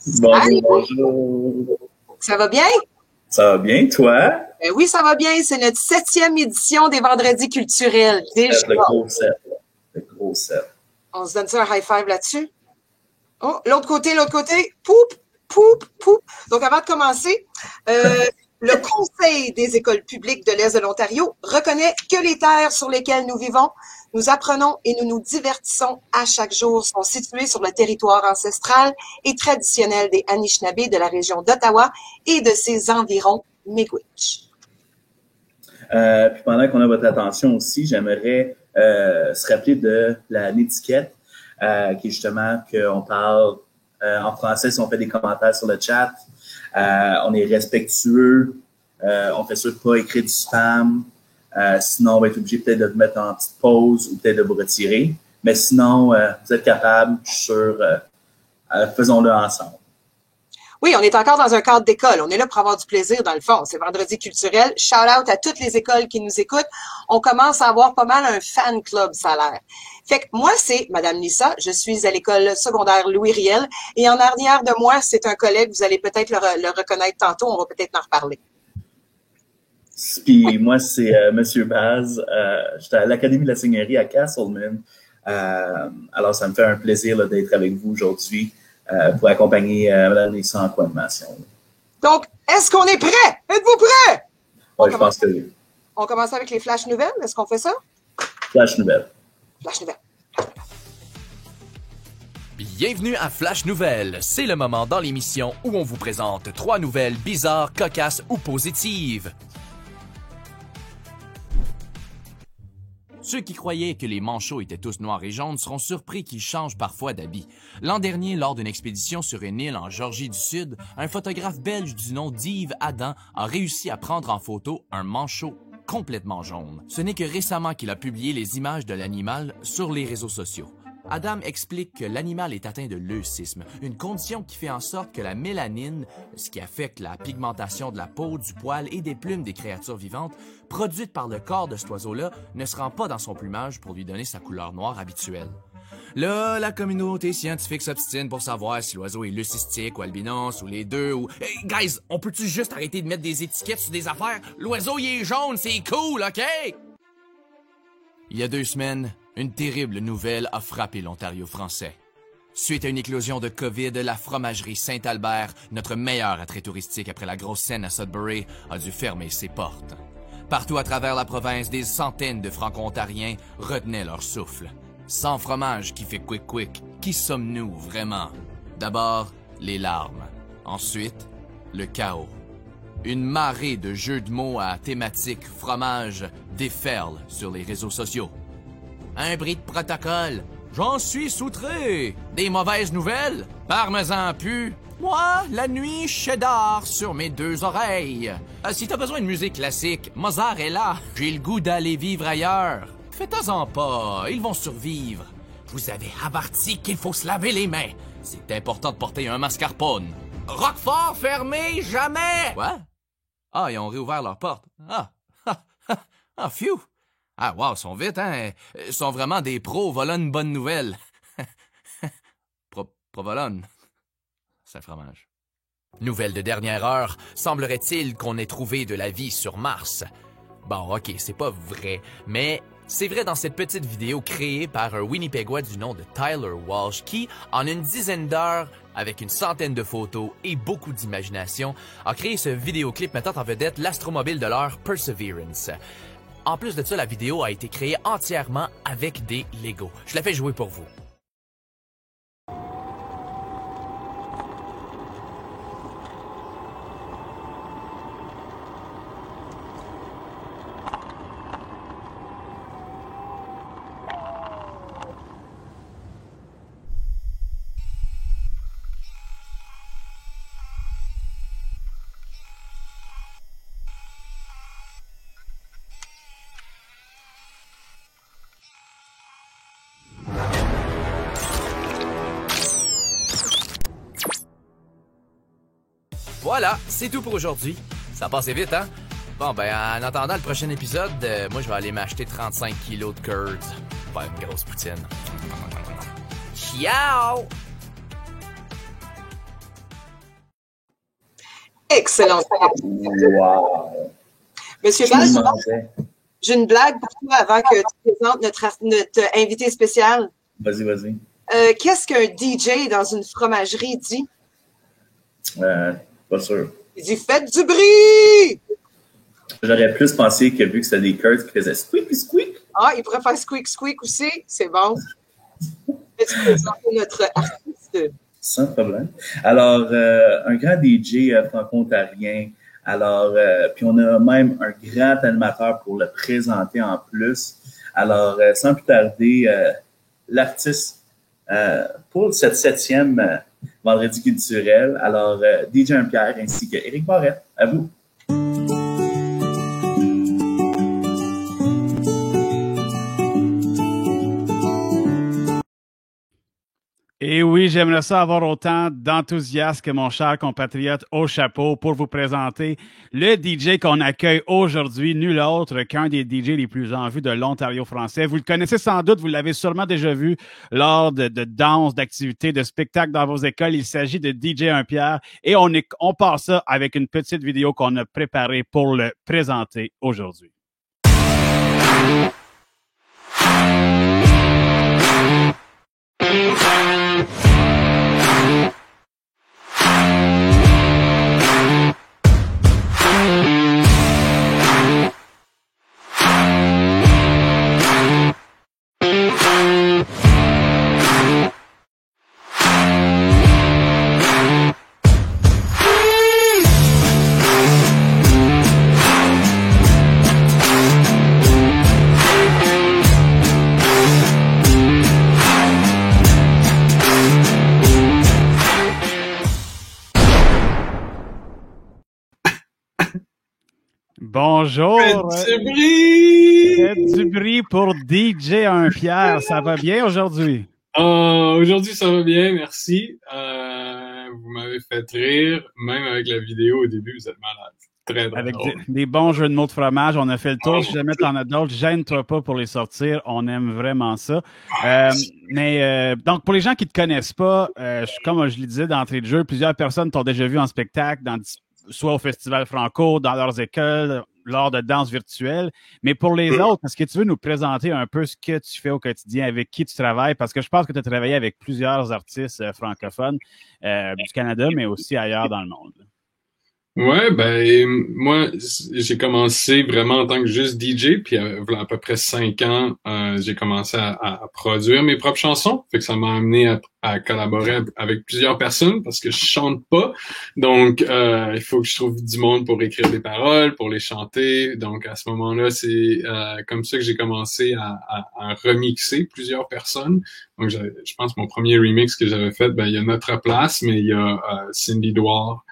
Bonjour, Salut, bonjour. ça va bien? Ça va bien, toi? Ben oui, ça va bien. C'est notre 7e édition des Vendredis culturels. Déjà, Le gros set. Le gros set. on se donne ça un high five là-dessus. Oh, l'autre côté, l'autre côté. Poup, poup, poup. Donc, avant de commencer, le Conseil des écoles publiques de l'Est de l'Ontario reconnaît que les terres sur lesquelles nous vivons, nous apprenons et nous nous divertissons à chaque jour sont situées sur le territoire ancestral et traditionnel des Anishinabés de la région d'Ottawa et de ses environs Miigwech. Puis pendant qu'on a votre attention aussi, j'aimerais se rappeler de l'étiquette, qui est justement qu'on parle en français si on fait des commentaires sur le chat. On est respectueux, on fait sûr de pas écrire du spam. Sinon, on va être obligé peut-être de vous mettre en petite pause ou peut-être de vous retirer. Mais sinon, vous êtes capable, je suis sûr, faisons-le ensemble. Oui, on est encore dans un cadre d'école. On est là pour avoir du plaisir, dans le fond. C'est Vendredi culturel. Shout out à toutes les écoles qui nous écoutent. On commence à avoir pas mal un fan club, ça a l'air. Fait que moi, c'est Madame Lisa. Je suis à l'école secondaire Louis Riel. Et en arrière de moi, c'est un collègue. Vous allez peut-être le reconnaître tantôt. On va peut-être en reparler. Puis moi, c'est Monsieur Baz. J'étais à l'Académie de la Seigneurie à Castleman. Alors, ça me fait un plaisir là, d'être avec vous aujourd'hui pour accompagner Mme Lisa en co-animation. Donc, est-ce qu'on est prêt? Êtes-vous prêts? Oui, je pense que oui. On commence avec les flashs nouvelles. Est-ce qu'on fait ça? Flash nouvelle. Flash nouvelles. Bienvenue à Flash Nouvelles. C'est le moment dans l'émission où on vous présente 3 nouvelles bizarres, cocasses ou positives. Ceux qui croyaient que les manchots étaient tous noirs et jaunes seront surpris qu'ils changent parfois d'habit. L'an dernier, lors d'une expédition sur une île en Georgie du Sud, un photographe belge du nom d'Yves Adam a réussi à prendre en photo un manchot complètement jaune. Ce n'est que récemment qu'il a publié les images de l'animal sur les réseaux sociaux. Adam explique que l'animal est atteint de leucisme, une condition qui fait en sorte que la mélanine, ce qui affecte la pigmentation de la peau, du poil et des plumes des créatures vivantes, produite par le corps de cet oiseau-là, ne se rend pas dans son plumage pour lui donner sa couleur noire habituelle. Là, la communauté scientifique s'obstine pour savoir si l'oiseau est leucistique ou albinos ou les deux ou... Hey, guys, on peut-tu juste arrêter de mettre des étiquettes sur des affaires? L'oiseau, il est jaune, c'est cool, OK? Il y a 2 semaines, une terrible nouvelle a frappé l'Ontario français. Suite à une éclosion de COVID, la fromagerie Saint-Albert, notre meilleur attrait touristique après la grosse scène à Sudbury, a dû fermer ses portes. Partout à travers la province, des centaines de Franco-Ontariens retenaient leur souffle. Sans fromage qui fait quick-quick, qui sommes-nous vraiment? D'abord, les larmes. Ensuite, le chaos. Une marée de jeux de mots à thématique fromage déferle sur les réseaux sociaux. Un bris de protocole. J'en suis soutré. Des mauvaises nouvelles. Parmesan pu. Moi, la nuit, cheddar sur mes 2 oreilles. Si t'as besoin de musique classique, Mozart est là. J'ai le goût d'aller vivre ailleurs. Faites-en pas, ils vont survivre. Vous avez averti qu'il faut se laver les mains. C'est important de porter un mascarpone. Roquefort fermé, jamais. Quoi? Ah, ils ont réouvert leurs portes. Ah, phew. Ah, wow, ils sont vite, hein? Ils sont vraiment des pros, voilà une bonne nouvelle. Provolone. C'est un fromage. Nouvelle de dernière heure, semblerait-il qu'on ait trouvé de la vie sur Mars. Bon, ok, c'est pas vrai, mais c'est vrai dans cette petite vidéo créée par un Winnipégois du nom de Tyler Walsh qui, en une dizaine d'heures, avec une centaine de photos et beaucoup d'imagination, a créé ce vidéoclip mettant en vedette l'astromobile de l'heure Perseverance. En plus de ça, la vidéo a été créée entièrement avec des Legos. Je la fais jouer pour vous. Voilà, c'est tout pour aujourd'hui. Ça a passé vite, hein? Bon, ben, en attendant le prochain épisode, moi, je vais aller m'acheter 35 kilos de curds. Pas une grosse poutine. Ciao! Excellent. Wow! Monsieur Je me Ball, demandais. j'ai une blague pour toi avant que tu présentes notre invité spécial. Vas-y, vas-y. Qu'est-ce qu'un DJ dans une fromagerie dit? Pas sûr. Il dit « Faites du bruit! » J'aurais plus pensé que vu que c'était des Kurtz qui faisaient squeak, squeak. Ah, il pourrait faire squeak, squeak aussi. C'est bon. Peux-tu présenter notre artiste? Sans problème. Alors, un grand DJ franco-ontarien. Alors, puis on a même un grand animateur pour le présenter en plus. Alors, sans plus tarder, l'artiste pour cette 7e vendredi culturel. Alors, DJ Pierre ainsi que Éric Barrette. À vous. Et oui, j'aimerais ça avoir autant d'enthousiasme que mon cher compatriote au chapeau pour vous présenter le DJ qu'on accueille aujourd'hui, nul autre qu'un des DJ les plus en vue de l'Ontario français. Vous le connaissez sans doute, vous l'avez sûrement déjà vu lors de danses, d'activités, de spectacles dans vos écoles. Il s'agit de DJ Pierre et on part ça avec une petite vidéo qu'on a préparée pour le présenter aujourd'hui. Bonjour! Faites du bruit! Faites du bruit pour DJ Pierre. Ça va bien aujourd'hui? Aujourd'hui, ça va bien, merci. Vous m'avez fait rire, même avec la vidéo au début, vous êtes malade. Très drôle. Avec des bons jeux de mots de fromage, on a fait le tour. Si jamais t'en as d'autres, gêne-toi pas pour les sortir. On aime vraiment ça. Donc, pour les gens qui te connaissent pas, comme je le disais d'entrée de jeu, plusieurs personnes t'ont déjà vu en spectacle, soit au Festival Franco, dans leurs écoles, lors de danse virtuelle. Mais pour les autres, est-ce que tu veux nous présenter un peu ce que tu fais au quotidien, avec qui tu travailles? Parce que je pense que tu as travaillé avec plusieurs artistes francophones du Canada, mais aussi ailleurs dans le monde. Ouais, ben moi j'ai commencé vraiment en tant que juste DJ, puis à peu près 5 ans, j'ai commencé à produire mes propres chansons. Fait que ça m'a amené à collaborer avec plusieurs personnes parce que je chante pas. Donc il faut que je trouve du monde pour écrire des paroles, pour les chanter. Donc à ce moment-là, c'est comme ça que j'ai commencé à remixer plusieurs personnes. Donc je pense que mon premier remix que j'avais fait, ben il y a Notre Place, mais il y a Cindy Douard.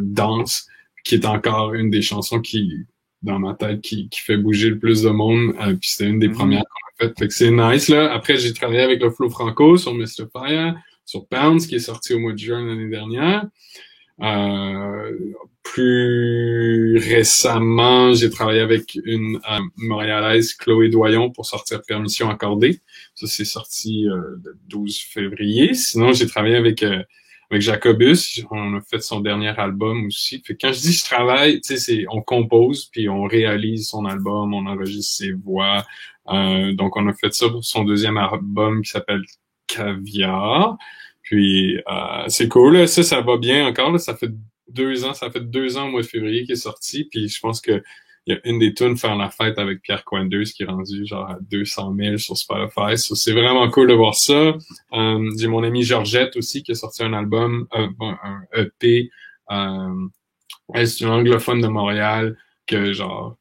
Danse, qui est encore une des chansons qui, dans ma tête, qui fait bouger le plus de monde. Puis c'était une des premières qu'on a faites. Fait que c'est nice, là. Après, j'ai travaillé avec le Flow Franco sur Mr. Fire, sur Pounds, qui est sorti au mois de juin l'année dernière. Plus récemment, j'ai travaillé avec une Montréalaise, Chloé Doyon, pour sortir Permission accordée. Ça, c'est sorti le 12 février. Sinon, j'ai travaillé avec Jacobus, on a fait son dernier album aussi. Fait que quand je dis je travaille, tu sais, on compose puis on réalise son album, on enregistre ses voix. Donc on a fait ça pour son deuxième album qui s'appelle Caviar. Puis c'est cool, là. Ça va bien encore. Là. Ça fait 2 ans au mois de février qu'il est sorti. Puis je pense que il y a une des tunes Faire la fête avec Pierre Coindeuse qui est rendu genre à 200 000 sur Spotify. So, c'est vraiment cool de voir ça. J'ai mon amie Georgette aussi qui a sorti un album, un EP. C'est une anglophone de Montréal que genre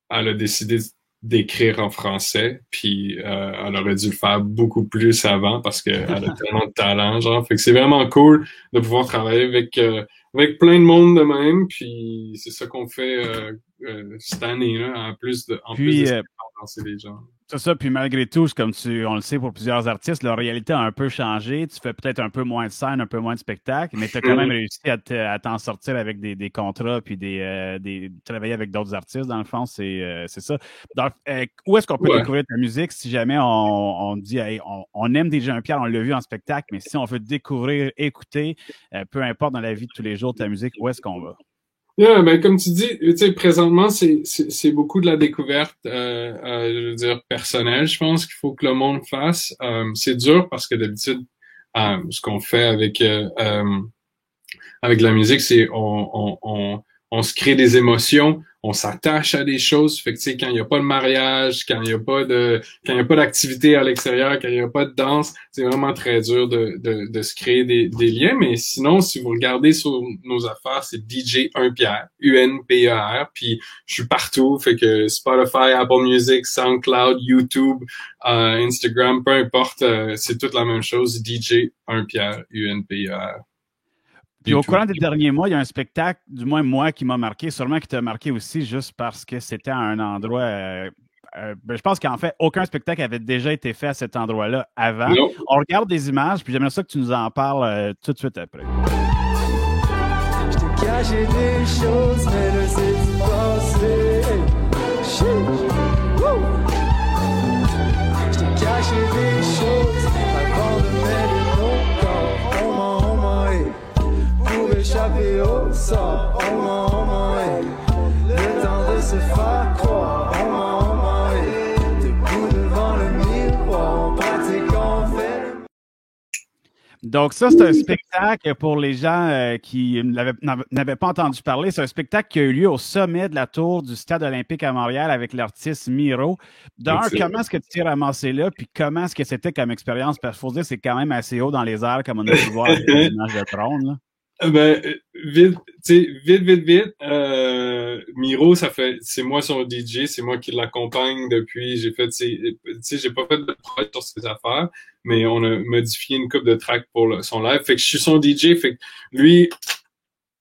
elle a décidé d'écrire en français, puis elle aurait dû le faire beaucoup plus avant parce qu'elle a tellement de talent, genre. Fait que c'est vraiment cool de pouvoir travailler avec plein de monde de même, puis c'est ça qu'on fait cette année là, en plus de influencer les gens. C'est ça, puis malgré tout, comme on le sait pour plusieurs artistes, leur réalité a un peu changé. Tu fais peut-être un peu moins de scènes, un peu moins de spectacles, mais tu as quand même réussi à t'en sortir avec des contrats puis travailler avec d'autres artistes, dans le fond, c'est ça. Donc, où est-ce qu'on peut découvrir ta musique si jamais on dit hey, on aime DJ Pierre, on l'a vu en spectacle, mais si on veut découvrir, écouter, peu importe dans la vie de tous les jours ta musique, où est-ce qu'on va? Yeah, ben comme tu dis, tu sais, présentement c'est beaucoup de la découverte, je veux dire personnelle. Je pense qu'il faut que le monde fasse. C'est dur parce que d'habitude, ce qu'on fait avec la musique, c'est on se crée des émotions, on s'attache à des choses. Fait que tu sais, quand il y a pas de mariage, quand il y a pas d'activité à l'extérieur, quand il y a pas de danse, c'est vraiment très dur de se créer des liens. Mais sinon, si vous regardez sur nos affaires, c'est DJ 1 Pierre, UNPER, puis je suis partout. Fait que Spotify, Apple Music, SoundCloud, YouTube, Instagram, peu importe, c'est toute la même chose. DJ 1 Pierre, UNPER. Puis au courant des derniers mois, il y a un spectacle, du moins moi, qui m'a marqué, sûrement qui t'a marqué aussi, juste parce que c'était à un endroit... je pense qu'en fait, aucun spectacle avait déjà été fait à cet endroit-là avant. Non. On regarde des images, puis j'aimerais ça que tu nous en parles tout de suite après. Je t'ai caché des choses, mais le c'est passé. Je t'ai caché des choses avant de mettre mon corps. On m'a pour échapper au sort. On m'a le temps de se faire croire. On m'a debout devant le miroir. On pratique, on fait. Donc ça, c'est un spectacle pour les gens qui n'avaient pas entendu parler. C'est un spectacle qui a eu lieu au sommet de la tour du Stade olympique à Montréal avec l'artiste Miro. D'un, comment est-ce que tu t'es ramassé là, puis comment est-ce que c'était comme expérience? Parce qu'il faut se dire, c'est quand même assez haut dans les airs, comme on a pu voir avec l'image de trône, là. Ben, vite. Miro, c'est moi son DJ, c'est moi qui l'accompagne depuis, j'ai pas fait de travail sur ses affaires, mais on a modifié une couple de tracks pour son live. Fait que je suis son DJ, fait que lui,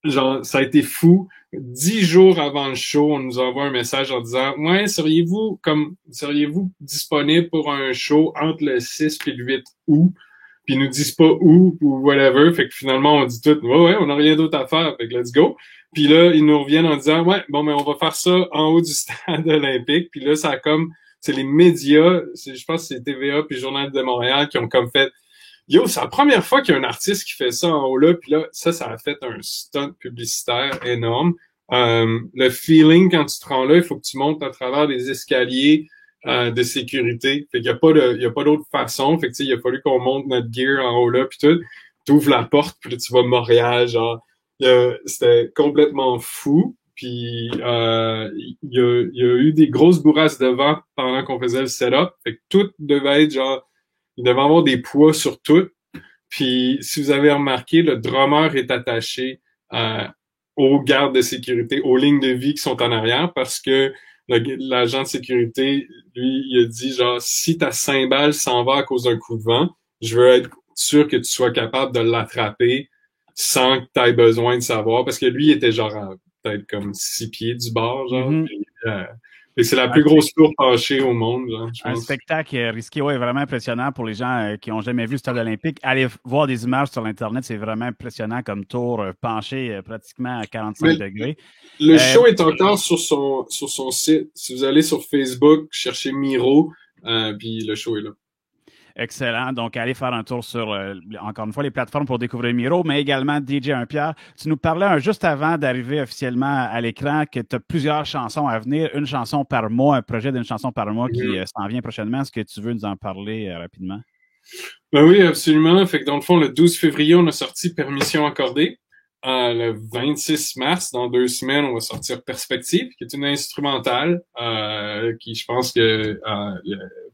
genre, ça a été fou. 10 jours avant le show, on nous envoie un message en disant, ouais, seriez-vous disponible pour un show entre le 6 et le 8 août? Puis ils nous disent pas où ou whatever. Fait que finalement, on dit tout, ouais, on n'a rien d'autre à faire. Fait que let's go. Puis là, ils nous reviennent en disant, ouais, bon, mais on va faire ça en haut du Stade olympique. Puis là, ça a comme, c'est les médias, je pense que c'est TVA puis Journal de Montréal qui ont comme fait, yo, c'est la première fois qu'il y a un artiste qui fait ça en haut là. Puis là, ça a fait un stunt publicitaire énorme. Le feeling quand tu te rends là, il faut que tu montes à travers des escaliers de sécurité. Fait qu'il y a pas d'autre façon. Fait que, tu sais, il a fallu qu'on monte notre gear en haut là, puis tout. T'ouvres la porte, puis là, tu vas Montréal, genre. C'était complètement fou. Puis, il y a eu des grosses bourrasques de vent pendant qu'on faisait le setup. Fait que tout devait être, genre, il devait avoir des poids sur tout. Puis, si vous avez remarqué, le drummer est attaché aux gardes de sécurité, aux lignes de vie qui sont en arrière, parce que l'agent de sécurité, lui, il a dit, genre, si ta cymbale s'en va à cause d'un coup de vent, je veux être sûr que tu sois capable de l'attraper sans que tu aies besoin de savoir. Parce que lui, il était genre peut-être comme 6 pieds du bord, genre. Et c'est la plus grosse tour penchée au monde, genre, je pense. Un spectacle risqué, ouais, vraiment impressionnant pour les gens qui n'ont jamais vu le Stade olympique. Allez voir des images sur Internet, c'est vraiment impressionnant comme tour penchée pratiquement à 45 degrés. Le show est encore sur son site. Si vous allez sur Facebook, cherchez Miro, puis le show est là. Excellent. Donc, allez faire un tour sur, encore une fois, les plateformes pour découvrir Miro, mais également DJ 1 Pierre. Tu nous parlais juste avant d'arriver officiellement à l'écran que tu as plusieurs chansons à venir, une chanson par mois, un projet d'une chanson par mois qui s'en vient prochainement. Est-ce que tu veux nous en parler rapidement? Ben oui, absolument. Fait que dans le fond, le 12 février, on a sorti Permission accordée. Le 26 mars, dans 2 semaines, on va sortir Perspective, qui est une instrumentale, qui je pense que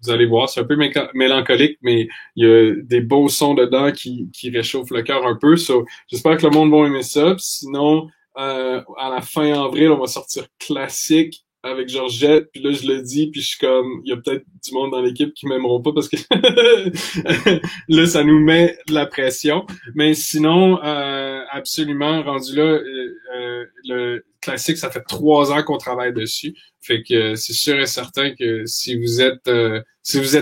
vous allez voir, c'est un peu mélancolique, mais il y a des beaux sons dedans qui réchauffent le cœur un peu. So, j'espère que le monde va aimer ça. Puis sinon, à la fin avril, on va sortir Classique avec Georgette, puis là je le dis, puis je suis comme, il y a peut-être du monde dans l'équipe qui m'aimeront pas parce que là ça nous met de la pression, mais sinon absolument rendu là, classique, ça fait 3 ans qu'on travaille dessus. Fait que c'est sûr et certain que si vous êtes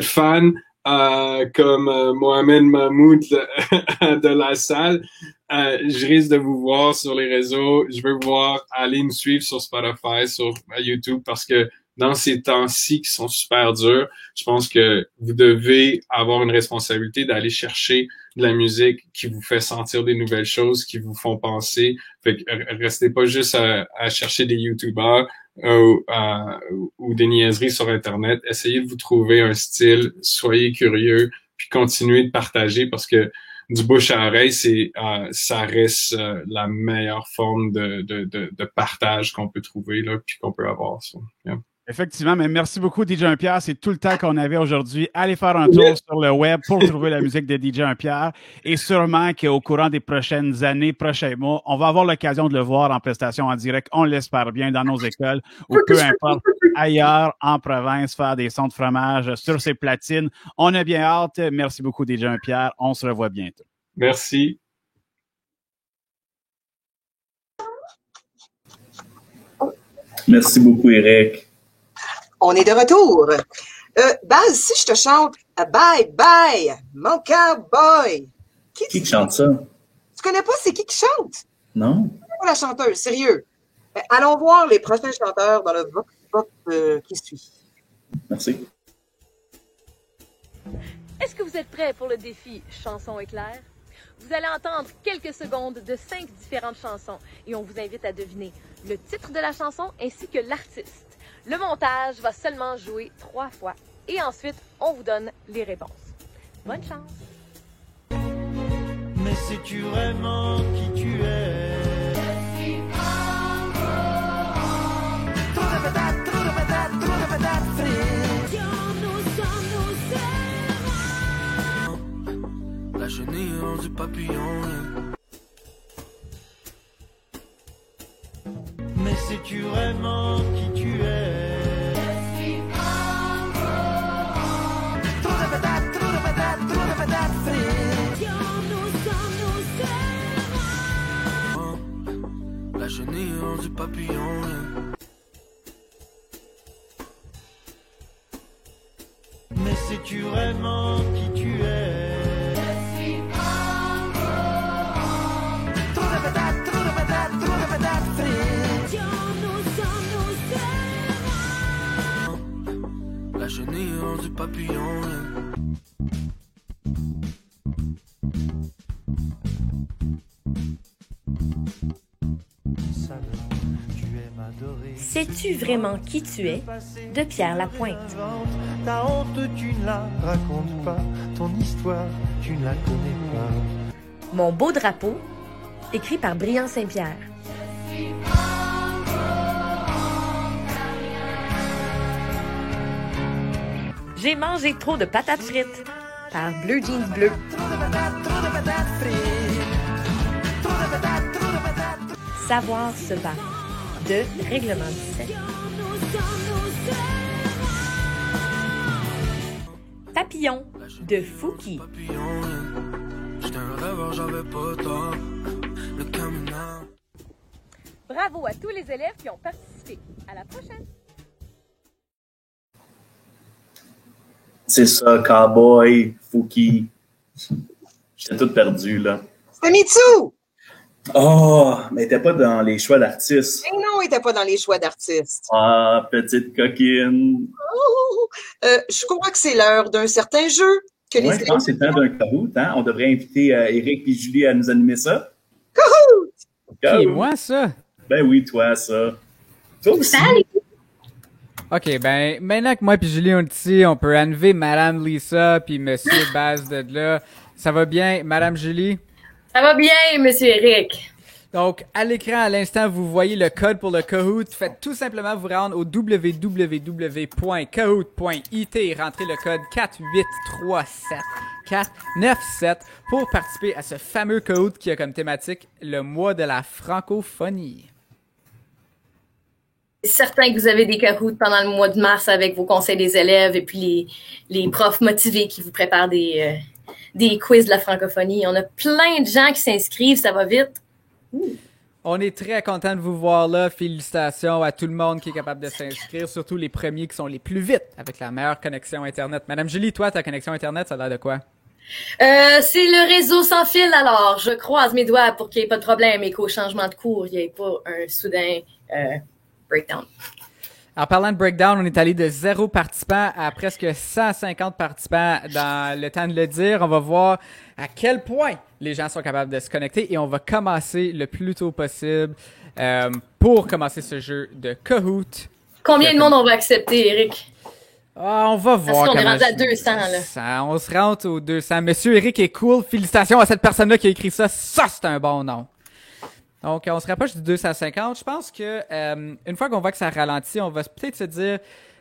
fan, comme Mohamed Mahmoud de la salle, je risque de vous voir sur les réseaux. Je veux vous voir, aller nous suivre sur Spotify, sur YouTube, parce que dans ces temps-ci qui sont super durs, je pense que vous devez avoir une responsabilité d'aller chercher de la musique qui vous fait sentir des nouvelles choses, qui vous font penser. Fait que restez pas juste à chercher des YouTubers ou des niaiseries sur Internet. Essayez de vous trouver un style, soyez curieux, puis continuez de partager, parce que du bouche à oreille, ça reste la meilleure forme de partage qu'on peut trouver là, puis qu'on peut avoir. So, yeah. Effectivement, mais merci beaucoup, DJ Pierre. C'est tout le temps qu'on avait aujourd'hui. Allez faire un tour sur le web pour trouver la musique de DJ Pierre. Et sûrement qu'au courant des prochaines années, prochains mois, on va avoir l'occasion de le voir en prestation en direct. On l'espère bien dans nos écoles ou peu importe ailleurs en province, faire des sons de fromage sur ses platines. On a bien hâte. Merci beaucoup, DJ Pierre. On se revoit bientôt. Merci. Merci beaucoup, Eric. On est de retour. Baz, si je te chante Bye Bye, mon cowboy. Qui chante ça? Tu connais pas c'est qui chante? Non. Tu connais pas la chanteuse, sérieux. Allons voir les prochains chanteurs dans le Vox Pop qui suit. Merci. Est-ce que vous êtes prêts pour le défi Chanson éclair? Vous allez entendre quelques secondes de 5 différentes chansons et on vous invite à deviner le titre de la chanson ainsi que l'artiste. Le montage va seulement jouer 3 fois et ensuite, on vous donne les réponses. Bonne chance! Mais sais-tu vraiment qui tu es? Je suis trop de patates, trop de patates, trop de patates frites. La chenille du papillon. Mais sais-tu vraiment qui tu es? Je suis trop de patates, trop de patates, trop de patates frites. La chenille du papillon. Mais sais-tu vraiment qui tu es? Je suis trop de patates, trop de patates, trop de patates frites. La chenille du papillon. Sais-tu vraiment qui tu es? De Pierre Lapointe. Ta honte, tu ne la racontes pas. Ton histoire, tu ne la connais pas. Mon beau drapeau, écrit par Brian Saint-Pierre. J'ai mangé trop de patates frites par Bleu Jeans Bleu. Savoir se battre de Règlement 17. Papillon de Fouki. Bravo à tous les élèves qui ont participé. À la prochaine! C'est ça, Cowboy, Fouki. J'étais tout perdu, là. C'était Mitsou! Oh, mais il était pas dans les choix d'artistes. Et non, il n'était pas dans les choix d'artistes. Ah, petite coquine. Je crois que c'est l'heure d'un certain jeu. Que Ouais, les je pense que c'est le temps d'un Kahoot. Hein? On devrait inviter Eric et Julie à nous animer ça. Kahoot! Qui, moi, ça? Ben oui, toi, ça. Toi aussi. OK, ben, maintenant que moi et Julie on est ici, on peut enlever Madame Lisa puis Monsieur Baz de là. Ça va bien, Madame Julie? Ça va bien, Monsieur Eric. Donc, à l'écran, à l'instant, vous voyez le code pour le Kahoot. Faites tout simplement vous rendre au www.kahoot.it et rentrez le code 4837497 pour participer à ce fameux Kahoot qui a comme thématique le mois de la francophonie. C'est certain que vous avez des Kahoots pendant le mois de mars avec vos conseils des élèves et puis les profs motivés qui vous préparent des quiz de la francophonie. On a plein de gens qui s'inscrivent, ça va vite. On est très content de vous voir là. Félicitations à tout le monde qui est capable de s'inscrire, surtout les premiers qui sont les plus vite avec la meilleure connexion Internet. Madame Julie, toi, ta connexion Internet, ça a l'air de quoi? C'est le réseau sans fil, alors je croise mes doigts pour qu'il n'y ait pas de problème et qu'au changement de cours, il n'y ait pas un soudain breakdown. En parlant de breakdown, on est allé de 0 participants à presque 150 participants dans le temps de le dire. On va voir à quel point les gens sont capables de se connecter et on va commencer le plus tôt possible pour commencer ce jeu de Kahoot. Combien de monde on va accepter, Eric? Ah, on va voir. Parce qu'on est rendu à 200, là. On se rentre aux 200. Monsieur Eric est cool. Félicitations à cette personne-là qui a écrit ça. Ça, c'est un bon nom. Donc, on se rapproche du 250. Je pense que une fois qu'on voit que ça ralentit, on va peut-être se dire,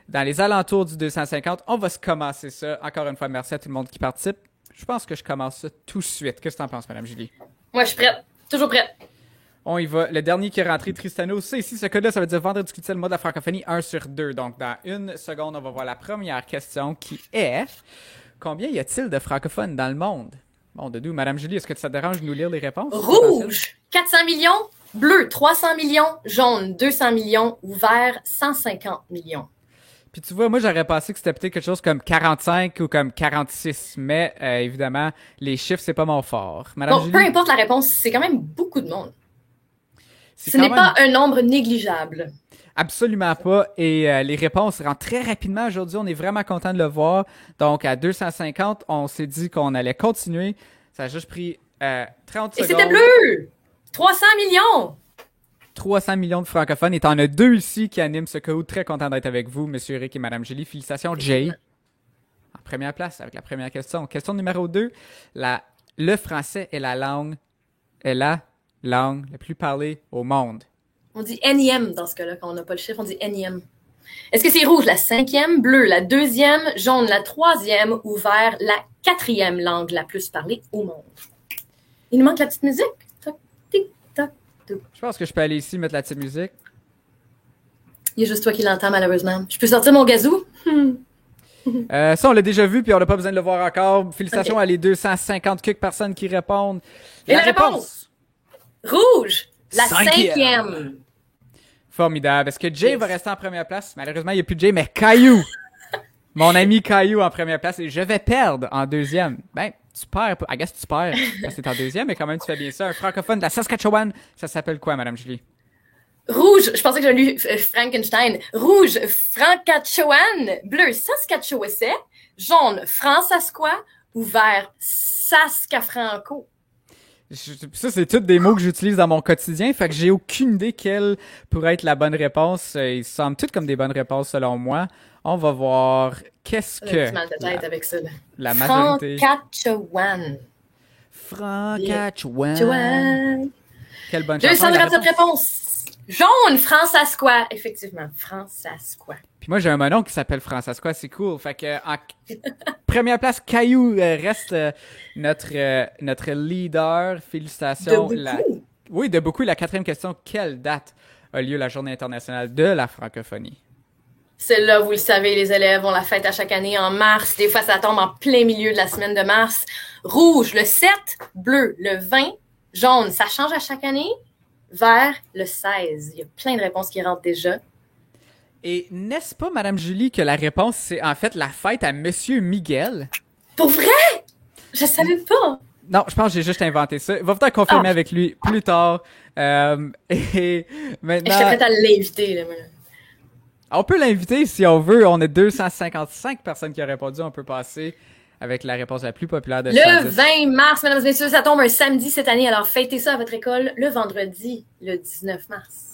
dans les alentours du 250, on va se commencer ça. Encore une fois, merci à tout le monde qui participe. Je pense que je commence ça tout de suite. Qu'est-ce que t'en penses, Madame Julie? Moi, je suis prête. Toujours prête. On y va. Le dernier qui est rentré, Tristano. Ça ici, ce code-là, ça veut dire vendredi culturel, le mois de la francophonie, 1 sur 2. Donc, dans une seconde, on va voir la première question qui est: combien y a-t-il de francophones dans le monde? Bon, Doudou, Madame Julie, est-ce que ça te dérange de nous lire les réponses? Rouge, 400 millions. Bleu, 300 millions. Jaune, 200 millions. Ou vert, 150 millions. Puis tu vois, moi, j'aurais pensé que c'était peut-être quelque chose comme 45 ou comme 46. Mais, évidemment, les chiffres, c'est pas mon fort. Madame Julie? Peu importe la réponse, c'est quand même beaucoup de monde. Ce n'est pas un nombre négligeable. Absolument pas. Et les réponses rentrent très rapidement aujourd'hui. On est vraiment content de le voir. Donc, à 250, on s'est dit qu'on allait continuer. Ça a juste pris 30 secondes. Et c'était bleu! 300 millions! 300 millions de francophones. Et t'en as 2 ici qui animent ce Kahoot. Très content d'être avec vous, Monsieur Eric et Madame Julie. Félicitations, Jay. En première place avec la première question. Question numéro 2. Le français est la langue la plus parlée au monde. On dit énième dans ce cas-là, quand on n'a pas le chiffre, on dit énième. Est-ce que c'est rouge la 5e, bleu la 2e, jaune la 3e ou vert la 4e langue la plus parlée au monde? Il nous manque la petite musique. Toc, tic, toc, toc. Je pense que je peux aller ici mettre la petite musique. Il y a juste toi qui l'entends, malheureusement. Je peux sortir mon gazou? Ça, on l'a déjà vu, puis on n'a pas besoin de le voir encore. Félicitations à les 250 quelques personnes qui répondent. Et la réponse? Rouge! La 5e! Formidable. Est-ce que Jay va rester en première place? Malheureusement, il n'y a plus de Jay, mais Caillou! Mon ami Caillou en première place et je vais perdre en 2e. Ben, tu perds. I guess tu perds parce que t'es en 2e, mais quand même, tu fais bien ça. Un francophone de la Saskatchewan, ça s'appelle quoi, Madame Julie? Rouge, je pensais que j'avais lu Frankenstein. Rouge, Saskatchewan. Bleu, Saskatchewessais. Jaune, Fransasquois. Ou vert, Saskafranco. Ça, c'est tous des mots que j'utilise dans mon quotidien, fait que j'ai aucune idée quelle pourrait être la bonne réponse. Ils semblent toutes comme des bonnes réponses selon moi. On va voir qu'est-ce que... Un petit mal de tête avec ça, là. La majorité... Francatchewan. Quelle bonne chanson. 227 réponses. Jaune, Fransasquois. Effectivement, Fransasquois. Puis moi, j'ai un monon qui s'appelle Fransasquois, c'est cool. Fait que en première place, Caillou reste notre leader. Félicitations. De beaucoup. Oui, de beaucoup. La 4e question, quelle date a lieu la Journée internationale de la francophonie? Celle-là, vous le savez, les élèves, on la fête à chaque année en mars. Des fois, ça tombe en plein milieu de la semaine de mars. Rouge, le 7. Bleu, le 20. Jaune, ça change à chaque année. Vert, le 16. Il y a plein de réponses qui rentrent déjà. Et n'est-ce pas, Madame Julie, que la réponse, c'est en fait la fête à Monsieur Miguel? Pour vrai? Je savais pas. Non, je pense que j'ai juste inventé ça. Il va peut-être confirmer avec lui plus tard. Et maintenant... Je suis prête à l'inviter, là. On peut l'inviter si on veut. On a 255 personnes qui ont répondu. On peut passer avec la réponse la plus populaire de Le 20 mars, mesdames et messieurs, ça tombe un samedi cette année. Alors, fêtez ça à votre école le vendredi, le 19 mars.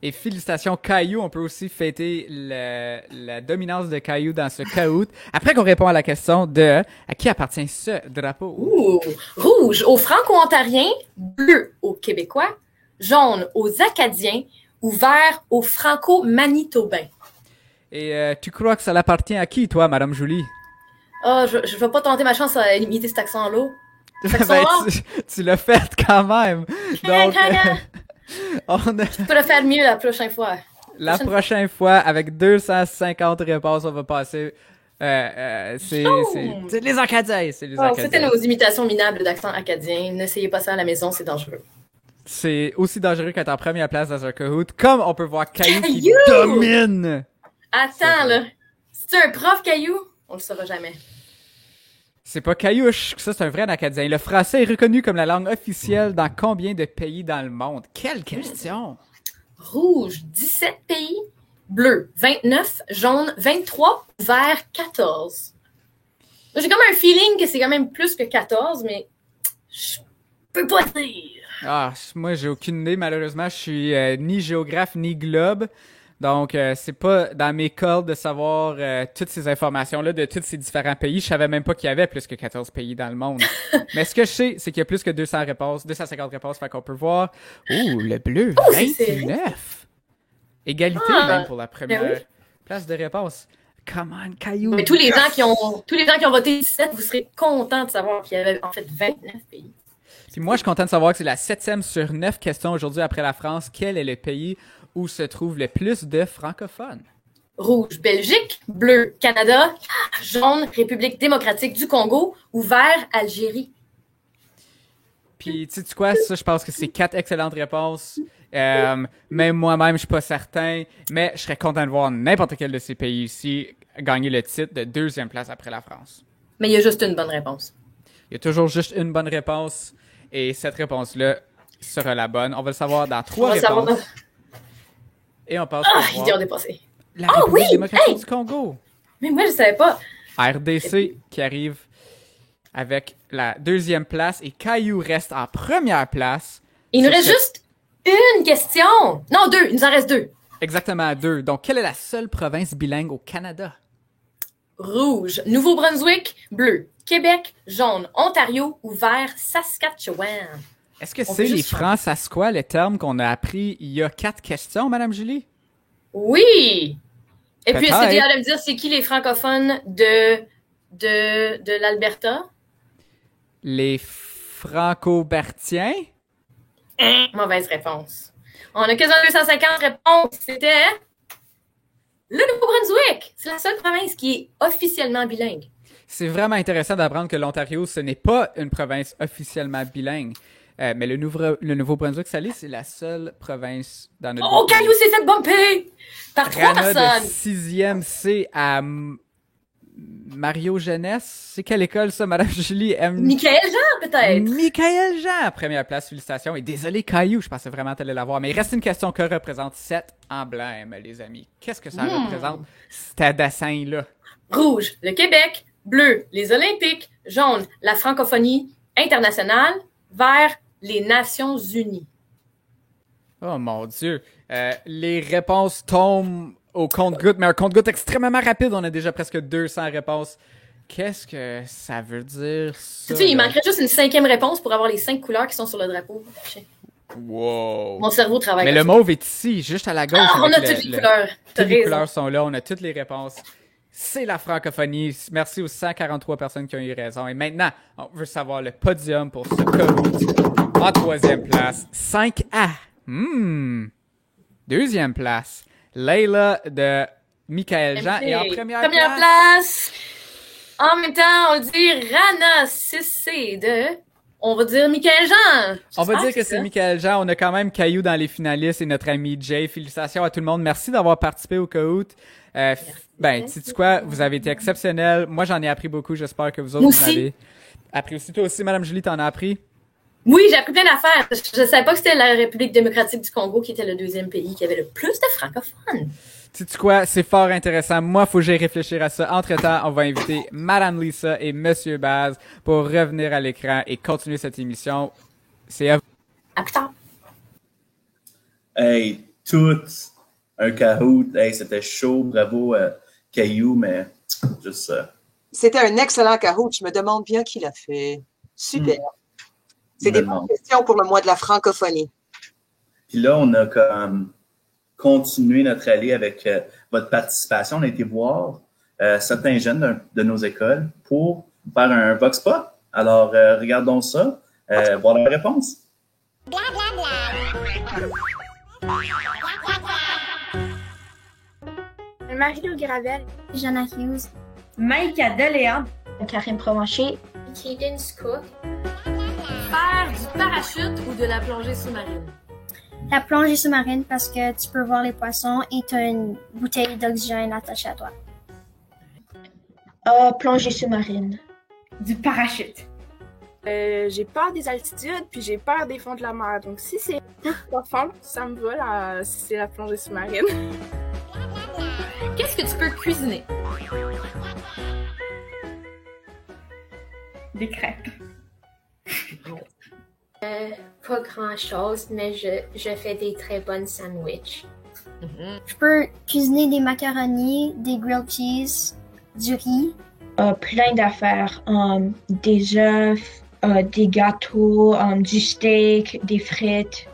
Et félicitations, Caillou. On peut aussi fêter la dominance de Caillou dans ce Kahoot. Après qu'on répond à la question de à qui appartient ce drapeau? Ouh, rouge aux Franco-Ontariens, bleu aux Québécois, jaune aux Acadiens ou vert aux Franco-Manitobains. Et tu crois que ça appartient à qui, toi, Madame Julie? Ah, je vais pas tenter ma chance à imiter cet accent-là. Ben, tu l'as fait quand même. Donc, Je peux le faire mieux la prochaine fois. La prochaine fois, avec 250 réponses, on va passer. C'est les Acadiens. C'est les Acadiens. C'était nos imitations minables d'accent acadien. N'essayez pas ça à la maison, c'est dangereux. C'est aussi dangereux qu'être en première place dans un Kahoot, comme on peut voir Caillou qui Caillou! domine! Attends, là. C'est-tu un prof Caillou? On le saura jamais. C'est pas Caillouche, ça c'est un vrai Acadien. Le français est reconnu comme la langue officielle dans combien de pays dans le monde? Quelle question! Rouge, 17 pays. Bleu, 29. Jaune, 23. Vert, 14. J'ai comme un feeling que c'est quand même plus que 14, mais je peux pas dire. Ah, moi j'ai aucune idée, malheureusement. Je suis ni géographe ni globe. Donc, c'est pas dans mes cordes de savoir toutes ces informations-là de tous ces différents pays. Je savais même pas qu'il y avait plus que 14 pays dans le monde. Mais ce que je sais, c'est qu'il y a plus que 200 réponses, 250 réponses, fait qu'on peut voir. Ouh, le bleu, 29! Égalité même pour la première place de réponse. Come on, Caillou! Mais tous les gens qui ont voté 17, vous serez contents de savoir qu'il y avait en fait 29 pays. Puis moi, je suis content de savoir que c'est la 7e sur 9 questions aujourd'hui après la France. Quel est le pays où se trouve le plus de francophones? Rouge, Belgique. Bleu, Canada. Jaune, République démocratique du Congo. Ou vert, Algérie. Puis, tu sais quoi? Ça, je pense que c'est 4 excellentes réponses. Même moi-même, je suis pas certain. Mais je serais content de voir n'importe quel de ces pays ici gagner le titre de 2e place après la France. Mais il y a juste une bonne réponse. Il y a toujours juste une bonne réponse. Et cette réponse-là sera la bonne. On va le savoir dans 3 réponses. Et on passe il vient dépasser. La République démocratique du Congo. Mais moi, je savais pas. RDC qui arrive avec la 2e place et Caillou reste en première place. Il nous reste juste une question. Non, 2. Il nous en reste 2. Exactement 2. Donc, quelle est la seule province bilingue au Canada? Rouge, Nouveau-Brunswick. Bleu, Québec. Jaune, Ontario. Ou vert, Saskatchewan. Est-ce que c'est les francs-saskois, le terme qu'on a appris il y a 4 questions, Madame Julie? Oui! Et Peut-être. puis, est-ce que tu allais me dire c'est qui les francophones de l'Alberta? Les franco-bertiens? Mauvaise réponse. On a quasiment 250 réponses. C'était le Nouveau-Brunswick. C'est la seule province qui est officiellement bilingue. C'est vraiment intéressant d'apprendre que l'Ontario, ce n'est pas une province officiellement bilingue. Mais le Nouveau-Brunswick, c'est la seule province dans notre... Oh, Caillou s'est fait bumper! Par 3 personnes! De 6e, c'est à Mario Jeunesse. C'est quelle école, ça, Madame Julie? Michael Jean, peut-être? Michael Jean, première place, félicitations. Et désolé, Caillou, je pensais vraiment t'allais l'avoir. Mais il reste une question. Que représente cet emblème, les amis? Qu'est-ce que ça représente, cet dessin-là? Rouge, le Québec. Bleu, les Olympiques. Jaune, la francophonie internationale. Vert, les Nations unies. Oh mon Dieu. Les réponses tombent au compte-gouttes, mais un compte-gouttes extrêmement rapide. On a déjà presque 200 réponses. Qu'est-ce que ça veut dire, ça? Tu sais, il manquerait juste une 5e réponse pour avoir les 5 couleurs qui sont sur le drapeau. Wow. Mon cerveau travaille. Mais le mauve est ici, juste à la gauche. On a toutes les couleurs. Toutes les couleurs sont là. On a toutes les réponses. C'est la francophonie. Merci aux 143 personnes qui ont eu raison. Et maintenant, on veut savoir le podium pour ce Kahoot. En 3e place, 5A. 2e place, Layla de Michael Jean. Et en première place, en même temps, on dit Rana 6C de... On va dire Michael Jean. On va dire que c'est Michael Jean. On a quand même Caillou dans les finalistes et notre ami Jay. Félicitations à tout le monde. Merci d'avoir participé au Kahoot. Sais-tu quoi? Vous avez été exceptionnels. Moi, j'en ai appris beaucoup. J'espère que vous autres, vous avez appris aussi. Toi aussi, Madame Julie, t'en as appris? Oui, j'ai appris plein d'affaires. Je savais pas que c'était la République démocratique du Congo qui était le 2e pays qui avait le plus de francophones. Sais-tu quoi? C'est fort intéressant. Moi, faut que j'aille réfléchir à ça. Entre-temps, on va inviter Madame Lisa et Monsieur Baz pour revenir à l'écran et continuer cette émission. C'est à vous. À plus tard. Hey, tout un Kahoot. Hey, c'était chaud. Bravo, Caillou, mais juste ça. C'était un excellent Kahoot. Je me demande bien qui l'a fait. Super. C'est des bonnes questions pour le mois de la francophonie. Puis là, on a comme continué notre allée avec votre participation. On a été voir certains jeunes de nos écoles pour faire un Vox Pop. Alors, regardons ça, voir la réponse. Marie-Lou Gravel, Jana Hughes, Maïka Deléa, Karine Provencher, Kaden Scott, faire du parachute ou de la plongée sous-marine? La plongée sous-marine parce que tu peux voir les poissons et tu as une bouteille d'oxygène attachée à toi. Plongée sous-marine. Du parachute. J'ai peur des altitudes, puis j'ai peur des fonds de la mer. Donc, si c'est plus profond, ça me va, là, si c'est la plongée sous-marine. Qu'est-ce que tu peux cuisiner? Des crêpes. Pas grand-chose, mais je fais des très bonnes sandwichs. Je peux cuisiner des macaronis, des grilled cheese, du riz. Plein d'affaires. Des œufs, des gâteaux, du steak, des frites,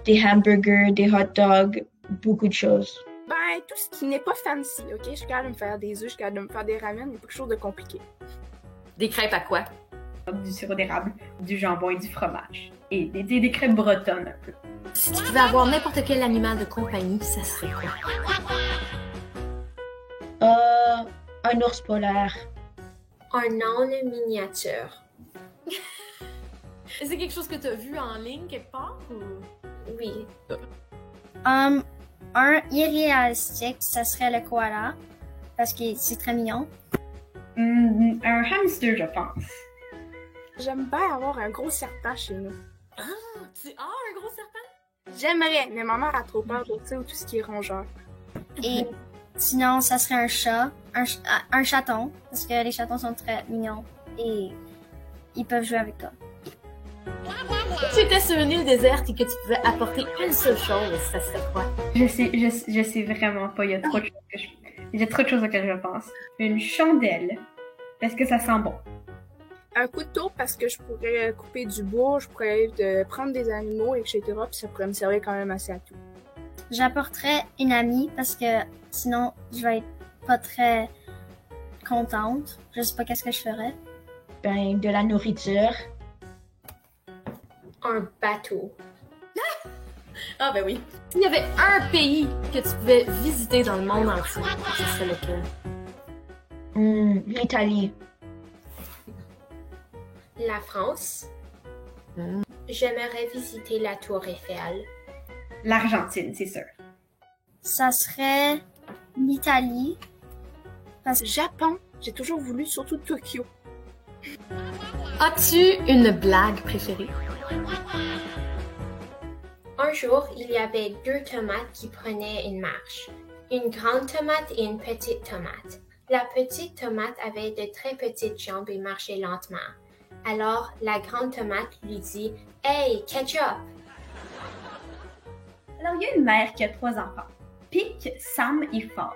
des hamburgers, des hot dogs, beaucoup de choses. Ben, tout ce qui n'est pas fancy, OK? Je suis capable de me faire des œufs, je suis capable de me faire des ramen, il n'y a pas quelque chose de compliqué. Des crêpes à quoi? Du sirop d'érable, du jambon et du fromage. Et des crêpes bretonnes un peu. Si tu pouvais avoir n'importe quel animal de compagnie, ça serait quoi? Un ours polaire. Un âne miniature. C'est quelque chose que tu as vu en ligne quelque part ou? Oui. Un irréalistique, ça serait le koala parce que c'est très mignon. Un hamster, je pense. J'aime bien avoir un gros serpent chez nous. Ah, un gros serpent? J'aimerais, mais ma mère a trop peur de ça ou tout ce qui est rongeur. Et sinon, ça serait un chat, un chaton, parce que les chatons sont très mignons et ils peuvent jouer avec toi. Si tu étais sur une île déserte et que tu pouvais apporter une seule chose, ça serait quoi? Je sais vraiment pas, il y a trop de choses auxquelles je pense. Une chandelle, parce que ça sent bon. Un couteau parce que je pourrais couper du bois, je pourrais prendre des animaux, etc. Puis ça pourrait me servir quand même assez à tout. J'apporterais une amie parce que sinon je vais être pas très contente. Je sais pas qu'est-ce que je ferais. Ben, de la nourriture. Un bateau. Ah ben oui. S'il y avait un pays que tu pouvais visiter dans le monde entier, ce serait lequel? L'Italie. La France. J'aimerais visiter la Tour Eiffel. L'Argentine, c'est sûr. Ça serait l'Italie. Japon. J'ai toujours voulu, surtout Tokyo. As-tu une blague préférée? Un jour, il y avait 2 tomates qui prenaient une marche. Une grande tomate et une petite tomate. La petite tomate avait de très petites jambes et marchait lentement. Alors, la grande tomate lui dit « Hey, ketchup! » Alors, il y a une mère qui a 3 enfants. Pic, Sam et Fort.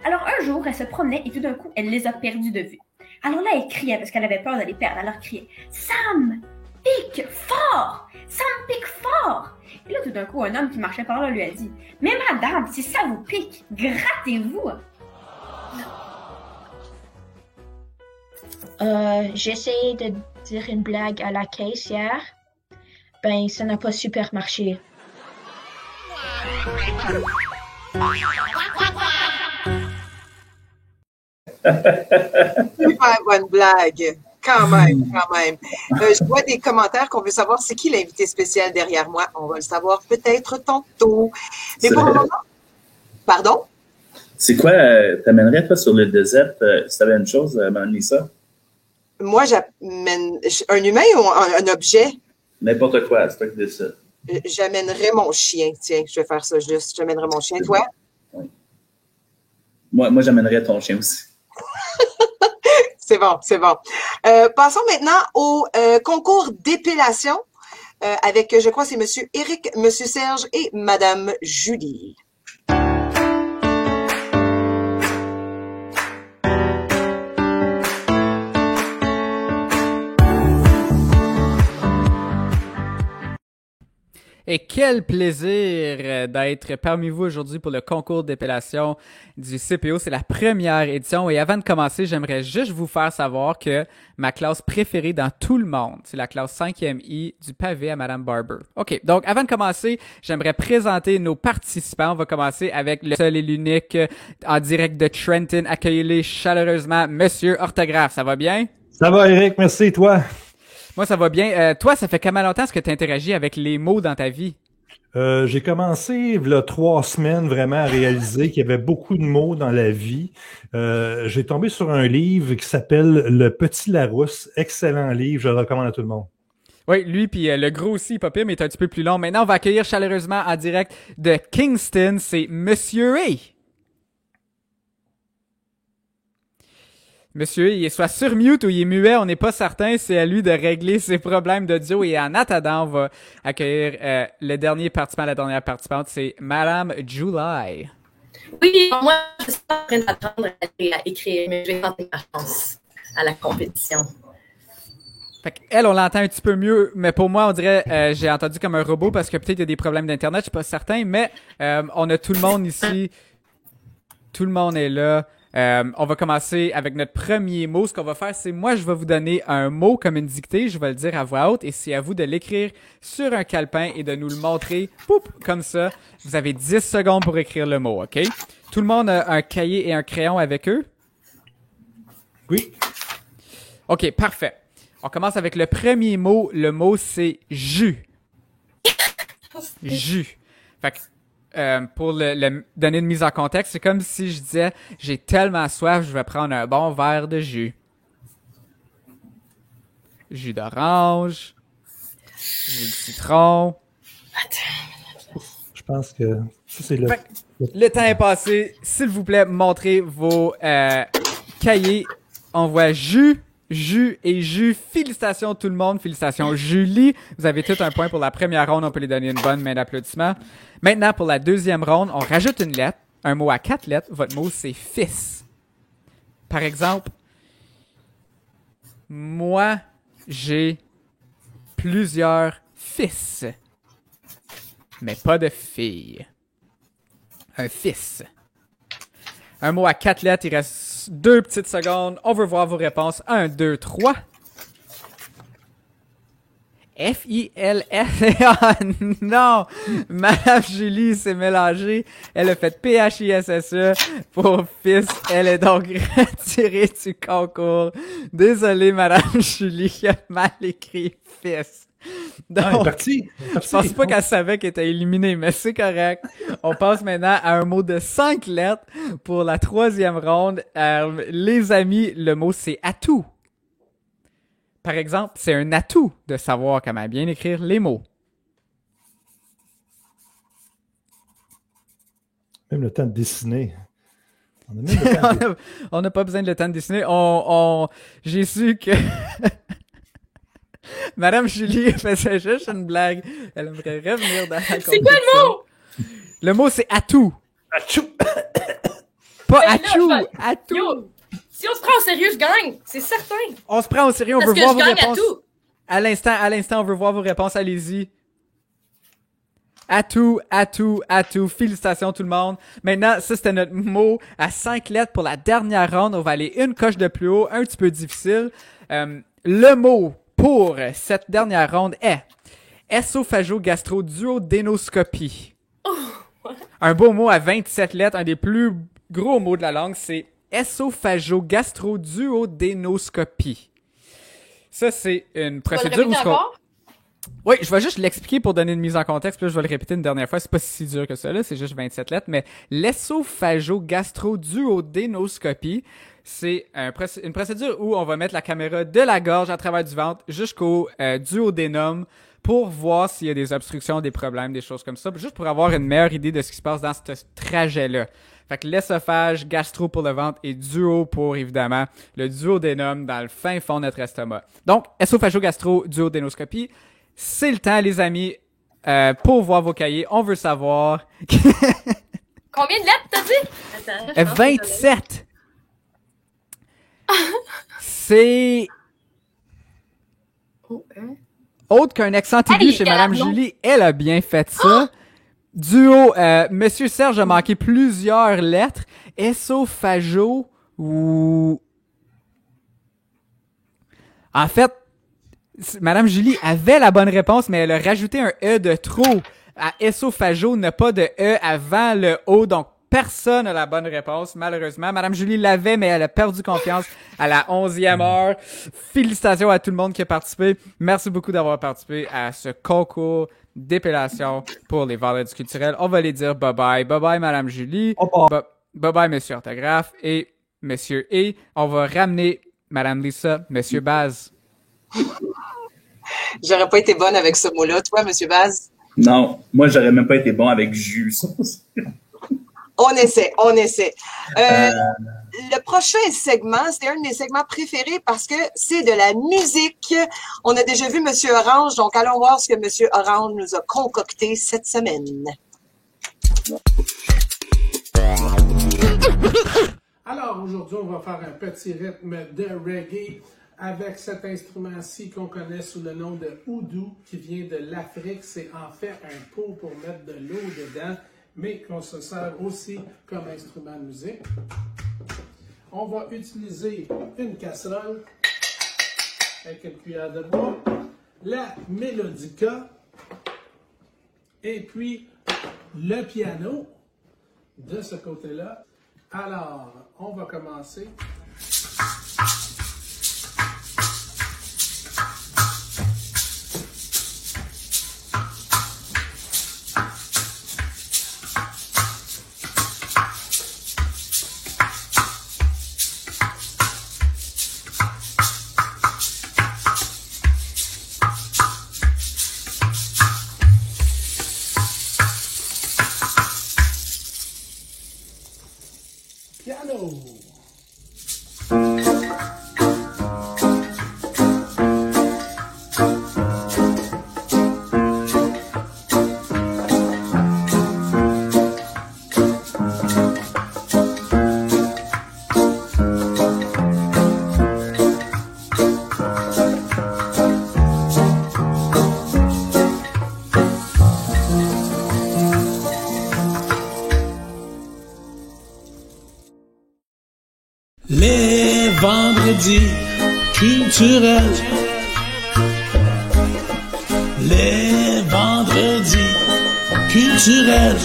Alors, un jour, elle se promenait et tout d'un coup, elle les a perdus de vue. Alors là, elle criait parce qu'elle avait peur de les perdre. Elle leur criait « Sam! Pique fort! Sam pique fort! » Et là, tout d'un coup, un homme qui marchait par là lui a dit « Mais madame, si ça vous pique, grattez-vous! » J'ai essayé de dire une blague à la caisse hier. Ben, ça n'a pas super marché. Super bonne blague. Quand même. Je vois des commentaires qu'on veut savoir c'est qui l'invité spécial derrière moi. On va le savoir peut-être tantôt. Mais pour le moment... Pardon? C'est quoi, t'amènerais toi sur le désert, si t'avais une chose, Mme Lisa? Moi, j'amène un humain ou un objet? N'importe quoi, c'est toi qui décides. J'amènerais mon chien. Tiens, je vais faire ça juste. J'amènerais mon chien. Toi? Oui. Moi, j'amènerais ton chien aussi. C'est bon. Passons maintenant au concours d'épilation avec, je crois, c'est Monsieur Éric, Monsieur Serge et Madame Julie. Et quel plaisir d'être parmi vous aujourd'hui pour le concours d'épilation du CPO. C'est la première édition. Et avant de commencer, j'aimerais juste vous faire savoir que ma classe préférée dans tout le monde, c'est la classe 5e I du pavé à Madame Barber. OK, donc avant de commencer, j'aimerais présenter nos participants. On va commencer avec le seul et l'unique en direct de Trenton. Accueillez-les chaleureusement, Monsieur Orthographe. Ça va bien? Ça va, Eric. Merci, toi? Moi, ça va bien. Toi, ça fait combien longtemps que tu interagis avec les mots dans ta vie? J'ai commencé, il y a 3 semaines, vraiment à réaliser qu'il y avait beaucoup de mots dans la vie. J'ai tombé sur un livre qui s'appelle Le Petit Larousse. Excellent livre, je le recommande à tout le monde. Oui, lui, puis le gros aussi, pas pire, mais est un petit peu plus long. Maintenant, on va accueillir chaleureusement en direct de Kingston, c'est Monsieur A. Monsieur, il est soit sur mute ou il est muet, on n'est pas certain. C'est à lui de régler ses problèmes d'audio. Et en attendant, on va accueillir le dernier participant, la dernière participante, c'est Madame July. Oui, moi, je suis en train d'apprendre à écrire, mais je vais tenter ma chance à la compétition. Fait qu'elle, on l'entend un petit peu mieux, mais pour moi, on dirait, j'ai entendu comme un robot parce que peut-être il y a des problèmes d'Internet, je suis pas certain, mais on a tout le monde ici. Tout le monde est là. On va commencer avec notre premier mot. Ce qu'on va faire, c'est moi, je vais vous donner un mot comme une dictée. Je vais le dire à voix haute et c'est à vous de l'écrire sur un calepin et de nous le montrer. Poup, comme ça. Vous avez 10 secondes pour écrire le mot, OK? Tout le monde a un cahier et un crayon avec eux? Oui. OK, parfait. On commence avec le premier mot. Le mot, c'est jus. Jus. Fait que, pour le donner une mise en contexte, c'est comme si je disais, j'ai tellement soif, je vais prendre un bon verre de jus. Jus d'orange. Jus de citron. Je pense que ça, c'est le... Le temps est passé. S'il vous plaît, montrez vos cahiers. On voit jus. Jus et jus. Félicitations tout le monde. Félicitations Julie. Vous avez tout un point pour la première ronde. On peut lui donner une bonne main d'applaudissement. Maintenant, pour la deuxième ronde, on rajoute une lettre. Un mot à 4 lettres. Votre mot, c'est fils. Par exemple, moi, j'ai plusieurs fils. Mais pas de filles. Un fils. Un mot à 4 lettres, il reste 2 petites secondes. On veut voir vos réponses. 1, 2, 3. F-I-L-S. Ah non! Madame Julie s'est mélangée. Elle a fait P-H-I-S-S-E pour fils. Elle est donc retirée du concours. Désolée, Madame Julie, qui a mal écrit fils. Donc, elle est partie. Je pense pas qu'elle savait qu'elle était éliminée, mais c'est correct. On passe maintenant à un mot de 5 lettres pour la troisième ronde. Les amis, le mot c'est atout. Par exemple, c'est un atout de savoir comment bien écrire les mots. Même le temps de dessiner. On n'a pas besoin de le temps de dessiner. J'ai su que... Madame Julie faisait juste une blague. Elle aimerait revenir dans la compétition. C'est quoi le mot? Le mot, c'est atout. Atout. Pas atout. Atout. Yo, si on se prend au sérieux, je gagne. C'est certain. On se prend au sérieux. On veut voir vos réponses. À l'instant, on veut voir vos réponses. Allez-y. Atout, atout, atout. Félicitations tout le monde. Maintenant, ça, c'était notre mot à 5 lettres pour la dernière ronde. On va aller une coche de plus haut, un petit peu difficile. Le mot pour cette dernière ronde est ésophago-gastro-duodénoscopie. Un beau mot à 27 lettres, un des plus gros mots de la langue, c'est ésophago-gastro-duodénoscopie. Ça, c'est une procédure où oui, je vais juste l'expliquer pour donner une mise en contexte, puis là, je vais le répéter une dernière fois. C'est pas si dur que ça, là, c'est juste 27 lettres, mais l'ésophago-gastro-duodénoscopie, c'est une procédure où on va mettre la caméra de la gorge à travers du ventre jusqu'au duodénum pour voir s'il y a des obstructions, des problèmes, des choses comme ça, juste pour avoir une meilleure idée de ce qui se passe dans ce trajet-là. Fait que l'ésophage, gastro pour le ventre et duo pour, évidemment, le duodénum dans le fin fond de notre estomac. Donc, ésophago-gastro-duodénoscopie, c'est le temps, les amis, pour voir vos cahiers. On veut savoir... Combien de lettres t'as dit? Attends, 27! C'est... Autre qu'un accent aigu chez Madame Julie, elle a bien fait ça. Duo, Monsieur Serge a manqué plusieurs lettres. Ésophago ou... En fait, Madame Julie avait la bonne réponse, mais elle a rajouté un E de trop. À ésophago n'a pas de E avant le O, donc personne n'a la bonne réponse, malheureusement. Madame Julie l'avait, mais elle a perdu confiance à la 11e heure. Félicitations à tout le monde qui a participé. Merci beaucoup d'avoir participé à ce concours d'épellation pour les vendredis culturels. On va les dire bye-bye. Bye-bye, Madame Julie. Bye-bye, Monsieur Orthographe et Monsieur E. On va ramener Madame Lisa, Monsieur Baz. J'aurais pas été bonne avec ce mot-là. Toi, Monsieur Baz? Non, moi, j'aurais même pas été bon avec jus. On essaie. Le prochain segment, c'est un de mes segments préférés parce que c'est de la musique. On a déjà vu Monsieur Orange, donc allons voir ce que Monsieur Orange nous a concocté cette semaine. Alors, aujourd'hui, on va faire un petit rythme de reggae avec cet instrument-ci qu'on connaît sous le nom de oudou, qui vient de l'Afrique. C'est en fait un pot pour mettre de l'eau dedans, mais qu'on se sert aussi comme instrument de musique. On va utiliser une casserole avec une cuillère de bois, la mélodica, et puis le piano de ce côté-là. Alors, on va commencer. Piano. Les vendredis culturels. Les vendredis culturels.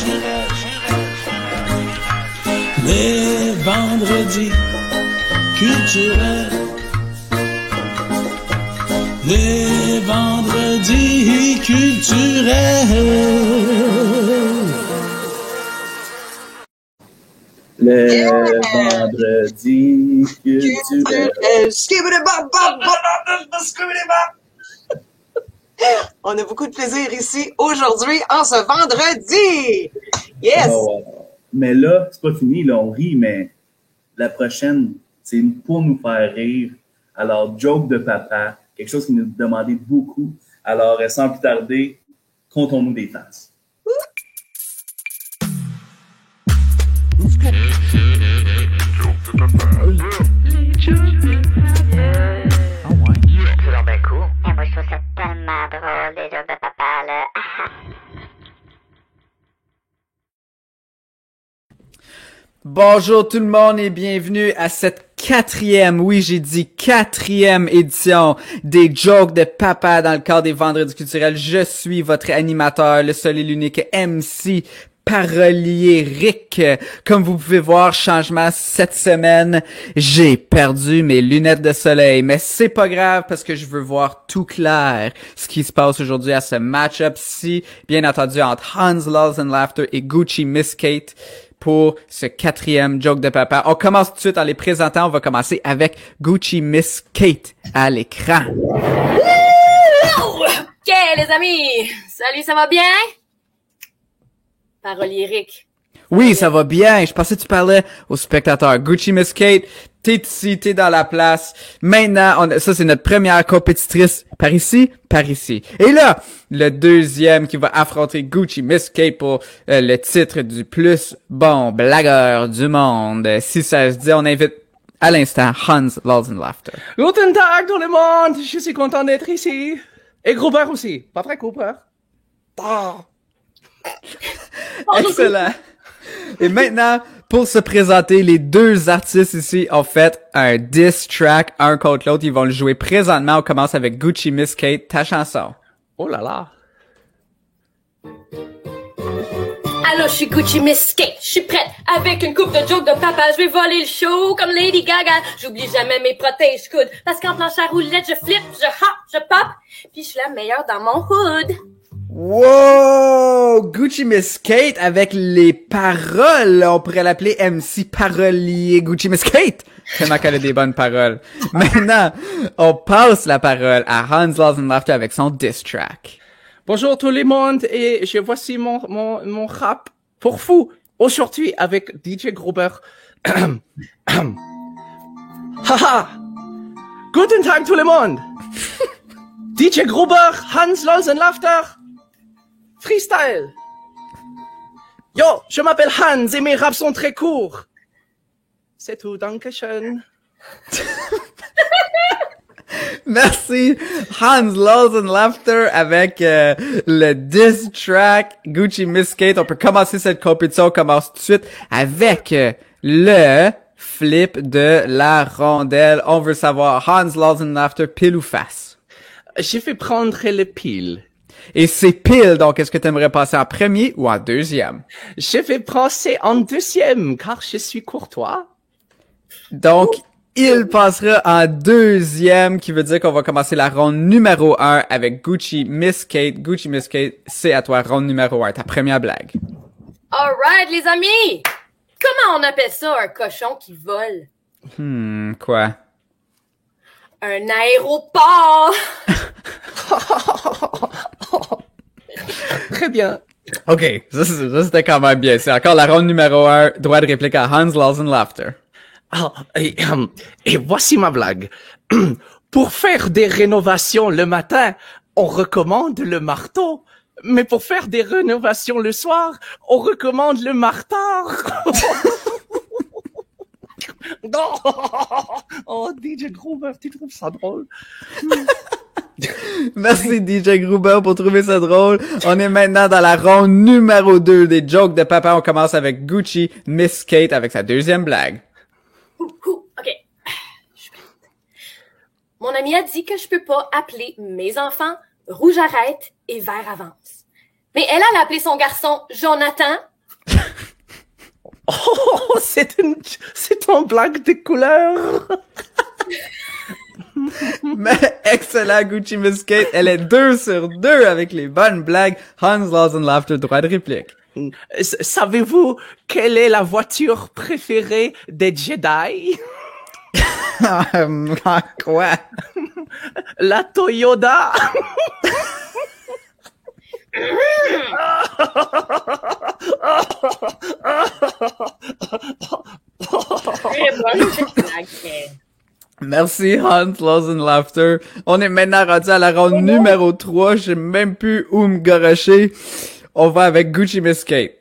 Les vendredis culturels. Les vendredis culturels. Le vendredi culturel. On a beaucoup de plaisir ici aujourd'hui en ce vendredi. Yes! Oh, mais là, c'est pas fini, là, on rit, mais la prochaine, c'est pour nous faire rire. Alors, joke de papa, quelque chose qui nous demandait beaucoup. Alors, sans plus tarder, comptons-nous des faces. Moi, je trouve ça tellement drôle, les jokes de papa, là. Bonjour tout le monde et bienvenue à cette oui j'ai dit quatrième édition des jokes de papa dans le cadre des vendredis culturels. Je suis votre animateur, le seul et l'unique MC parolier Rick. Comme vous pouvez voir, changement cette semaine, j'ai perdu mes lunettes de soleil, mais c'est pas grave parce que je veux voir tout clair ce qui se passe aujourd'hui à ce match-up-ci, bien entendu entre Hans Lulz and Laughter et Gucci Miss Kate pour ce quatrième joke de papa. On commence tout de suite en les présentant. On va commencer avec Gucci Miss Kate à l'écran. OK, les amis. Salut, ça va bien? Parolier Rick. Oui, ça va bien. Je pensais que tu parlais aux spectateurs. Gucci Miss Kate, t'es ici, t'es dans la place. Maintenant, ça c'est notre première compétitrice par ici. Et là, le deuxième qui va affronter Gucci Miss Kate pour le titre du plus bon blagueur du monde. Si ça se dit, on invite à l'instant Hans Lulz and Laughter. Guten Tag tout le monde, je suis content d'être ici. Et Gruber aussi, pas très Gruber. Oh. Excellent. Et maintenant, pour se présenter, les deux artistes ici ont fait un diss track un contre l'autre. Ils vont le jouer présentement. On commence avec Gucci Miss Kate, ta chanson. Oh là là. Allô, je suis Gucci Miss Skate. Je suis prête avec une coupe de jokes de papa. Je vais voler le show comme Lady Gaga. J'oublie jamais mes protège-coudes. Parce qu'en planche à roulettes, je flippe, je hop, je pop. Puis je suis la meilleure dans mon hood. Wow! Gucci Miss Kate avec les paroles. On pourrait l'appeler MC Parolier Gucci Miss Kate. Tellement qu'elle a des bonnes paroles. Maintenant, on passe la parole à Hans Laws and Laughter avec son diss track. Bonjour tout le monde et voici mon rap pour vous aujourd'hui avec DJ Gruber. Haha! Guten Tag tout le monde! DJ Gruber, Hans Laws and Laughter, freestyle! Yo, je m'appelle Hans et mes raps sont très courts. C'est tout, dankeschön. Merci, Hans Laws and Laughter avec le diss track Gucci Miss Kate. On peut commencer cette compétition. On commence tout de suite avec le flip de la rondelle. On veut savoir, Hans Laws and Laughter, pile ou face? Je vais prendre le pile. Et c'est pile, donc est-ce que tu aimerais passer en premier ou en deuxième? Je vais passer en deuxième, car je suis courtois. Donc, il passera en deuxième, qui veut dire qu'on va commencer la ronde numéro 1 avec Gucci Miss Kate. Gucci Miss Kate, c'est à toi, ronde numéro 1, ta première blague. Alright, les amis! Comment on appelle ça, un cochon qui vole? Quoi? Un aéroport! Très bien. OK, ça c'était quand même bien. C'est encore la ronde numéro 1, droit de réplique à Hans Laws and Laughter. Et voici ma blague. Pour faire des rénovations le matin, on recommande le marteau. Mais pour faire des rénovations le soir, on recommande le martard. Non. Oh, DJ Gruber, tu trouves ça drôle? Merci DJ Gruber pour trouver ça drôle. On est maintenant dans la ronde numéro 2 des jokes de papa. On commence avec Gucci Miss Kate avec sa deuxième blague. OK. Mon ami a dit que je peux pas appeler mes enfants Rouge arrête et Vert avance. Mais elle a appelé son garçon Jonathan. Oh, c'est une blague de couleur. Mais excellent, Gucci Miss Kate. Elle est 2 sur 2 avec les bonnes blagues. Hans Laws and Laughter, droit de réplique. Savez-vous quelle est la voiture préférée des Jedi? Quoi? La Toyota. Merci Hans Laws and Laughter. On est maintenant rendu à la ronde numéro 3. Je sais même plus où me garocher. On va avec Gucci Miss Kate.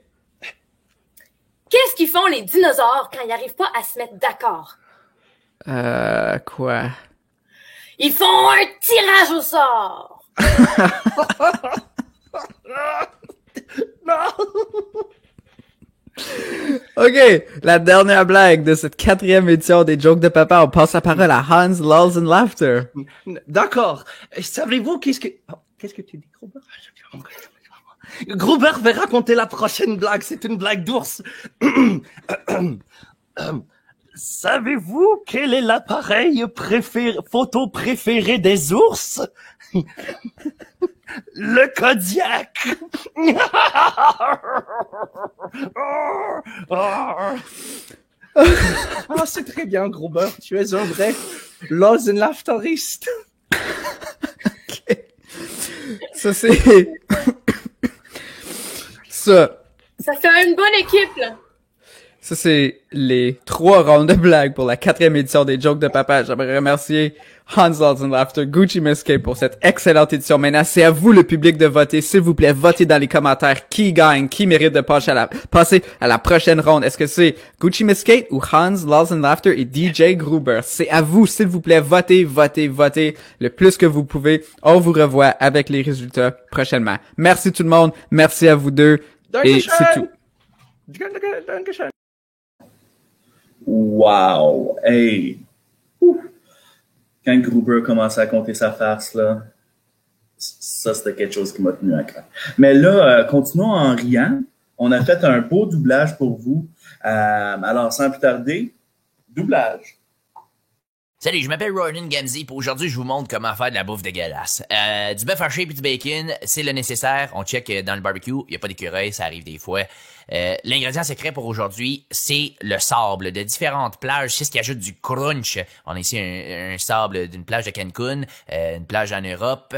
Qu'est-ce qu'ils font les dinosaures quand ils n'arrivent pas à se mettre d'accord? Quoi? Ils font un tirage au sort! OK, la dernière blague de cette 4e édition des jokes de papa. On passe la parole à Hans Laws and Laughter. D'accord. Savez-vous qu'est-ce que tu dis, Gruber? Gruber va raconter la prochaine blague. C'est une blague d'ours. Savez-vous quel est l'appareil photo préféré des ours? Le Kodiak. Ah, c'est très bien, Gruber. Tu es un vrai Laws and Laughteriste. OK. Ça, c'est... Ça fait une bonne équipe, là. Ça, c'est les 3 rounds de blagues pour la 4e édition des jokes de papa. J'aimerais remercier Hans Laws and Laughter, Gucci Miss Kate pour cette excellente édition. Maintenant, c'est à vous, le public, de voter. S'il vous plaît, votez dans les commentaires qui gagne, qui mérite de passer à la prochaine ronde. Est-ce que c'est Gucci Miss Kate ou Hans Laws and Laughter et DJ Gruber? C'est à vous, s'il vous plaît, votez, votez, votez le plus que vous pouvez. On vous revoit avec les résultats prochainement. Merci tout le monde. Merci à vous deux. Et c'est tout. Wow! Hey! Ouf. Quand Gruber commençait à compter sa farce, là, ça, c'était quelque chose qui m'a tenu à cœur. Mais là, continuons en riant. on a fait un beau doublage pour vous. Alors, sans plus tarder, doublage. Salut, je m'appelle Ronan Gamzee, pour aujourd'hui, je vous montre comment faire de la bouffe dégueulasse. Du bœuf haché puis du bacon, c'est le nécessaire. On check dans le barbecue, il n'y a pas d'écureuil, ça arrive des fois. L'ingrédient secret pour aujourd'hui, c'est le sable de différentes plages. C'est ce qui ajoute du crunch. On a ici un sable d'une plage de Cancun, une plage en Europe.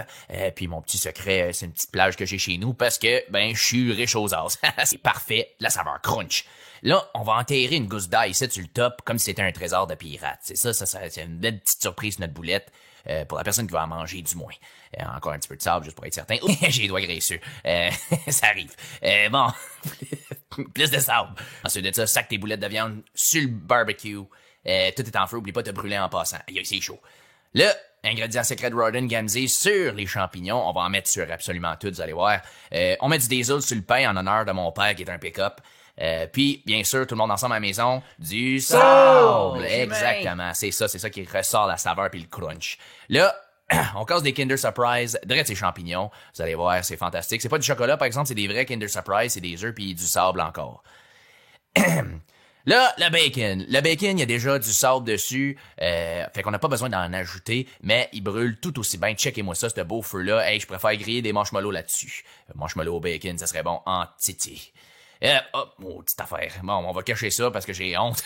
Puis mon petit secret, c'est une petite plage que j'ai chez nous parce que, je suis riche aux as. C'est parfait, la saveur crunch. Là, on va enterrer une gousse d'ail ici sur le top comme si c'était un trésor de pirate. C'est ça c'est une belle petite surprise notre boulette. Pour la personne qui va en manger, du moins. Encore un petit peu de sable, juste pour être certain. J'ai les doigts graisseux. Ça arrive. Bon, plus de sable. Ensuite de ça, sac tes boulettes de viande sur le barbecue. Tout est en feu, oublie pas de te brûler en passant. Aïe, c'est chaud. Là, ingrédient secret de Ronan Gamzee sur les champignons. On va en mettre sur absolument tout, vous allez voir. On met du diesel sur le pain en honneur de mon père qui est un pick-up. Puis, bien sûr, tout le monde ensemble à la maison, du sable! Exactement, c'est ça qui ressort la saveur puis le crunch. Là, on casse des Kinder Surprise, direct ces champignons. Vous allez voir, c'est fantastique. C'est pas du chocolat, par exemple, c'est des vrais Kinder Surprise, c'est des œufs puis du sable encore. Là, le bacon. Le bacon, il y a déjà du sable dessus. Fait qu'on n'a pas besoin d'en ajouter, mais il brûle tout aussi bien. Checkez-moi ça, ce beau feu-là. Hey, je préfère griller des marshmallows là-dessus. Marshmallows au bacon, ça serait bon en titi. Petite affaire. Bon, on va cacher ça parce que j'ai honte.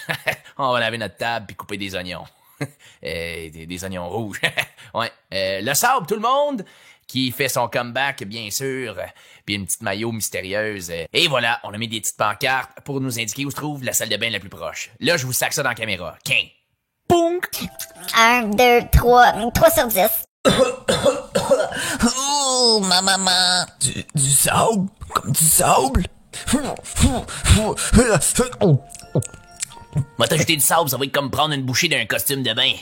On va laver notre table puis couper des oignons. Des oignons rouges. Ouais. Le sable, tout le monde, qui fait son comeback, bien sûr. Puis une petite maillot mystérieuse. Et voilà, on a mis des petites pancartes pour nous indiquer où se trouve la salle de bain la plus proche. Là, je vous sac ça dans la caméra. 15. Pounk! 1, 2, 3 sur 10. Oh, ma maman! Du sable? Comme du sable? Moi t'ajouter du sable, ça va être comme prendre une bouchée d'un costume de bain.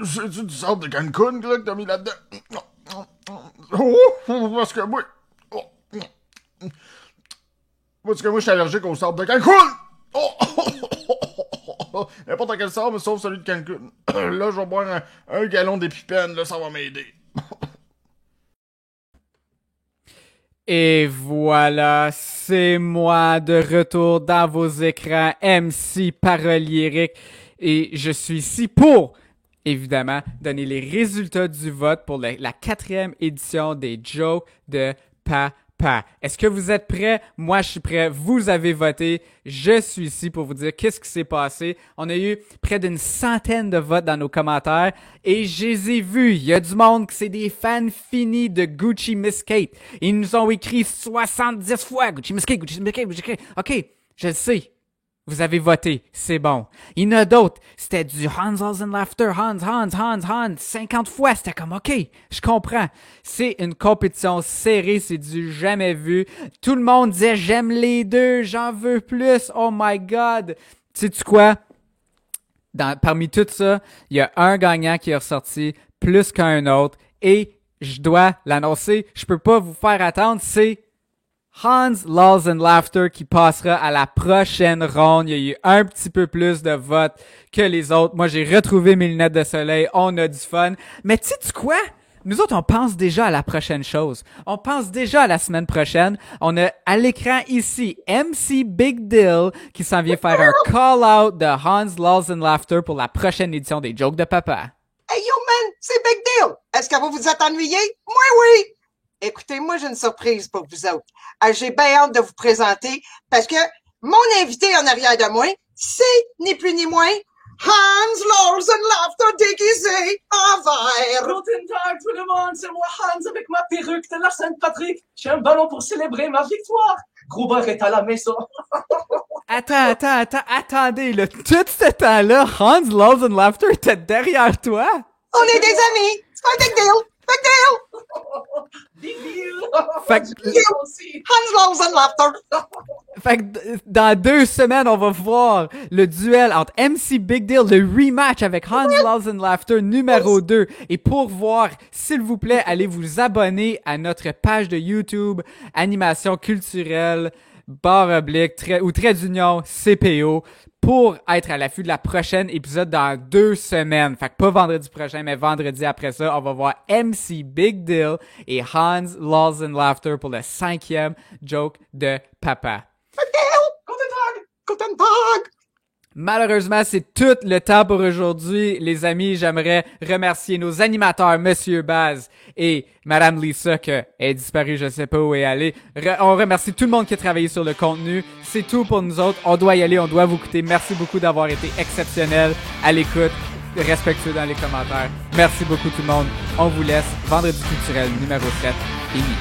C'est-tu du sable de Cancun là, que t'as mis là-dedans? Parce que moi... Parce que moi, je suis allergique au sable de Cancun! N'importe quel sable, sauf celui de Cancun. Là, je vais boire un gallon d'épipène, là, ça va m'aider. Et voilà, c'est moi de retour dans vos écrans, MC Parole Lyrique. Et je suis ici pour, évidemment, donner les résultats du vote pour la 4e édition des Jokes de Papa. Est-ce que vous êtes prêts? Moi, je suis prêt. Vous avez voté. Je suis ici pour vous dire qu'est-ce qui s'est passé. On a eu près d'une centaine de votes dans nos commentaires et je les ai vus. Il y a du monde qui c'est des fans finis de Gucci Miss Kate. Ils nous ont écrit 70 fois Gucci Miss Kate, Gucci Miss Kate, Gucci Miss Kate. OK, je le sais. Vous avez voté, c'est bon. Il y en a d'autres, c'était du Hans and Laughter, Hans, 50 fois, c'était comme, OK, je comprends. C'est une compétition serrée, c'est du jamais vu. Tout le monde disait, j'aime les deux, j'en veux plus, oh my God. Sais-tu quoi? Parmi tout ça, il y a un gagnant qui est ressorti plus qu'un autre, et je dois l'annoncer, je peux pas vous faire attendre, c'est Hans, Lols and Laughter qui passera à la prochaine ronde. Il y a eu un petit peu plus de votes que les autres. Moi, j'ai retrouvé mes lunettes de soleil. On a du fun. Mais sais-tu quoi? Nous autres, on pense déjà à la prochaine chose. On pense déjà à la semaine prochaine. On a à l'écran ici MC Big Deal qui s'en vient faire un call-out de Hans, Lols and Laughter pour la prochaine édition des Jokes de Papa. Hey yo man, c'est Big Deal. Est-ce que vous vous êtes ennuyé? Moi oui. Écoutez, moi, j'ai une surprise pour vous autres. J'ai bien hâte de vous présenter parce que mon invité en arrière de moi, c'est ni plus ni moins Hans, Lols and Laughter déguisé en vert. Guten Tag tout le monde, c'est moi Hans avec ma perruque de la Saint-Patrick. J'ai un ballon pour célébrer ma victoire. Gruber est à la maison. Attendez, là, tout ce temps-là, Hans, Lols and Laughter était derrière toi? On est des amis. C'est pas un big deal. Big deal! Big deal! Fait que, Hans, Lols and Laughter! Fait que dans 2 semaines, on va voir le duel entre MC Big Deal, le rematch avec Hans, Lols and Laughter numéro 2. Et pour voir, s'il vous plaît, allez vous abonner à notre page de YouTube, Animation culturelle, /trait d'union, CPO. pour être à l'affût de la prochaine épisode dans 2 semaines. Fait que pas vendredi prochain, mais vendredi après ça, on va voir MC Big Deal et Hans Lols and Laughter pour le 5e joke de papa. Guten Tag! Malheureusement, c'est tout le temps pour aujourd'hui. Les amis, j'aimerais remercier nos animateurs, Monsieur Baz et Madame Lisa, qui est disparue, je sais pas où elle est allée. On remercie tout le monde qui a travaillé sur le contenu. C'est tout pour nous autres. On doit y aller, on doit vous écouter. Merci beaucoup d'avoir été exceptionnels à l'écoute, respectueux dans les commentaires. Merci beaucoup tout le monde. On vous laisse. Vendredi culturel numéro 7, fini.